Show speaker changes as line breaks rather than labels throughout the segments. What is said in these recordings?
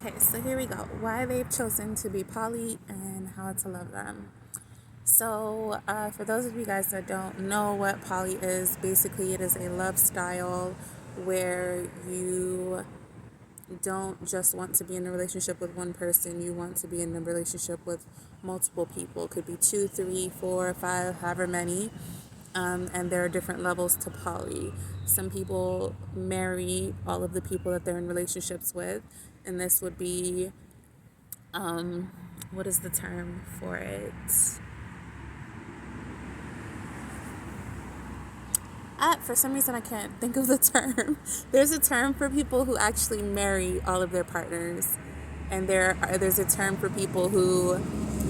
Okay, so here we go. Why they've chosen to be poly and how to love them. So, for those of you guys that don't know what poly is, basically it is a love style where you don't just want to be in a relationship with one person, you want to be in a relationship with multiple people. It could be 2, 3, 4, 5, however many. And there are different levels to poly. Some people marry all of the people that they're in relationships with, and this would be, what is the term for it? For some reason, I can't think of the term. There's a term for people who actually marry all of their partners, and there's a term for people who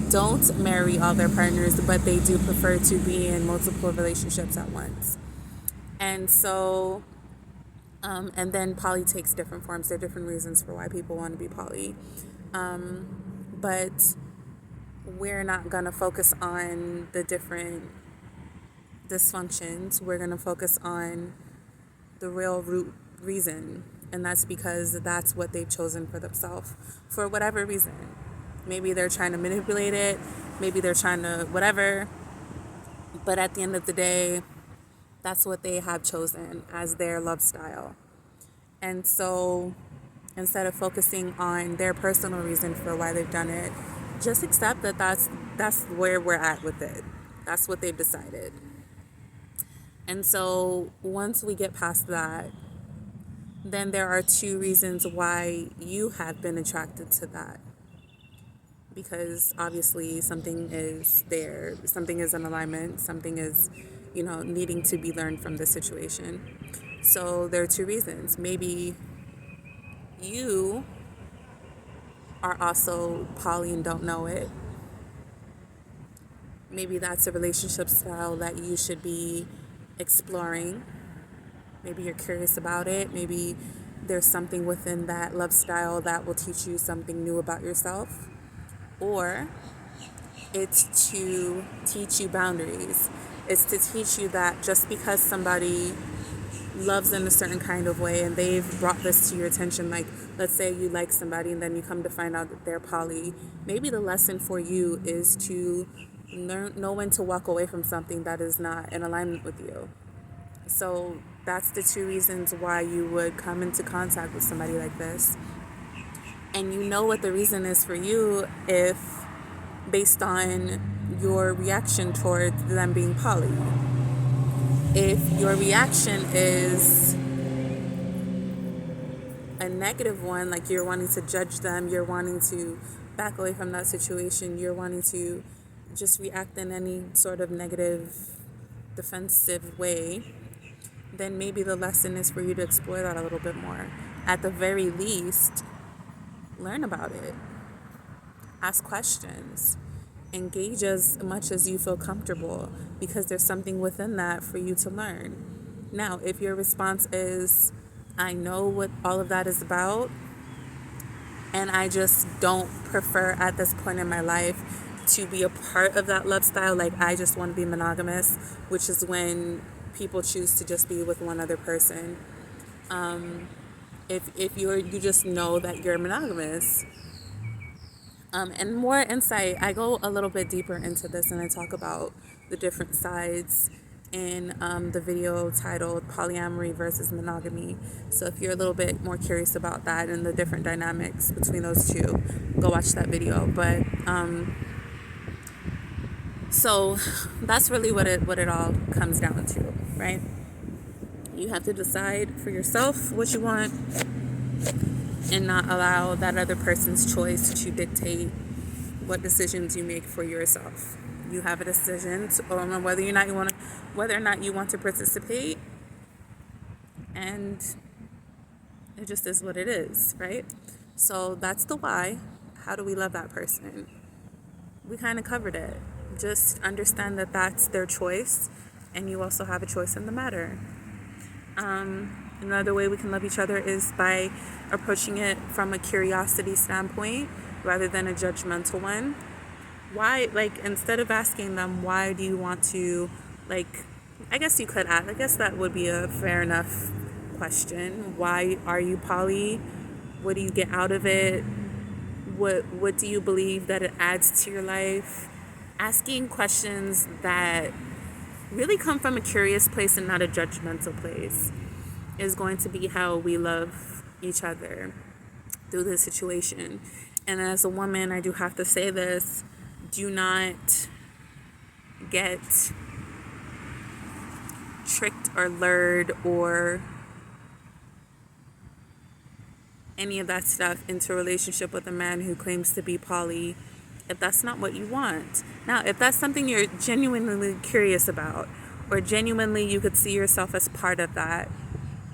don't marry all their partners, but they do prefer to be in multiple relationships at once. And so, and then poly takes different forms. There are different reasons for why people want to be poly. But we're not going to focus on the different dysfunctions. We're going to focus on the real root reason. And that's because that's what they've chosen for themselves for whatever reason. Maybe they're trying to manipulate it. Maybe they're trying to whatever. But at the end of the day, that's what they have chosen as their love style. And so instead of focusing on their personal reason for why they've done it, just accept that that's where we're at with it. That's what they've decided. And so once we get past that, then there are two reasons why you have been attracted to that. Because obviously something is there, something is in alignment, something is, needing to be learned from the situation. So there are two reasons. Maybe you are also poly and don't know it. Maybe that's a relationship style that you should be exploring. Maybe you're curious about it. Maybe there's something within that love style that will teach you something new about yourself. Or it's to teach you boundaries. It's to teach you that just because somebody loves in a certain kind of way and they've brought this to your attention, like let's say you like somebody and then you come to find out that they're poly, maybe the lesson for you is to know when to walk away from something that is not in alignment with you. So that's the two reasons why you would come into contact with somebody like this. And you know what the reason is for you if based on your reaction towards them being poly. If your reaction is a negative one, like you're wanting to judge them, you're wanting to back away from that situation, you're wanting to just react in any sort of negative, defensive way, then maybe the lesson is for you to explore that a little bit more. At the very least, learn about it. Ask questions. Engage as much as you feel comfortable because there's something within that for you to learn. Now, if your response is, I know what all of that is about, and I just don't prefer at this point in my life to be a part of that love style, like I just want to be monogamous, which is when people choose to just be with one other person. If you just know that you're monogamous, and more insight, I go a little bit deeper into this and I talk about the different sides in the video titled Polyamory versus Monogamy. So if you're a little bit more curious about that and the different dynamics between those two, go watch that video. But so that's really what it all comes down to, right? You have to decide for yourself what you want and not allow that other person's choice to dictate what decisions you make for yourself. You have a decision on whether or not you want to participate, and it just is what it is, right? So that's the why. How do we love that person? We kind of covered it. Just understand that that's their choice, and you also have a choice in the matter. Another way we can love each other is by approaching it from a curiosity standpoint rather than a judgmental one. Why, instead of asking them, why do you want to, I guess you could ask, I guess that would be a fair enough question. Why are you poly? What do you get out of it? what do you believe that it adds to your life? Asking questions that really come from a curious place and not a judgmental place is going to be how we love each other through this situation. And as a woman, I do have to say this: do not get tricked or lured or any of that stuff into a relationship with a man who claims to be poly if that's not what you want. Now, if that's something you're genuinely curious about, or genuinely you could see yourself as part of that,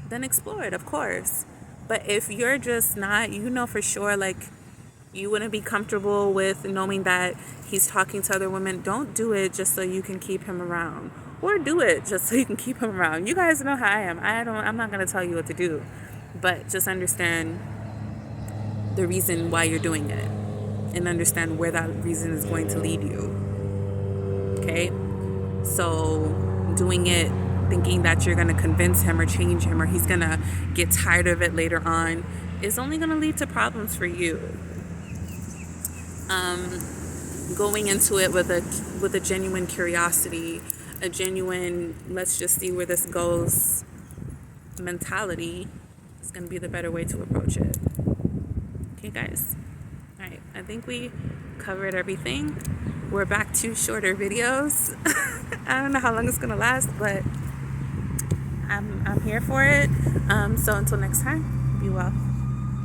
then explore it, of course. But if you're just not, you know for sure, like, you wouldn't be comfortable with knowing that he's talking to other women, don't do it just so you can keep him around. Or do it just so you can keep him around. You guys know how I am. I'm not going to tell you what to do. But just understand the reason why you're doing it, and understand where that reason is going to lead you. Okay? So doing it thinking that you're going to convince him or change him, or he's going to get tired of it later on, is only going to lead to problems for you. Going into it with a genuine curiosity, a genuine let's just see where this goes mentality is going to be the better way to approach it. Okay, guys? All right, I think we covered everything. We're back to shorter videos. I don't know how long it's going to last, but I'm here for it. So until next time, be well.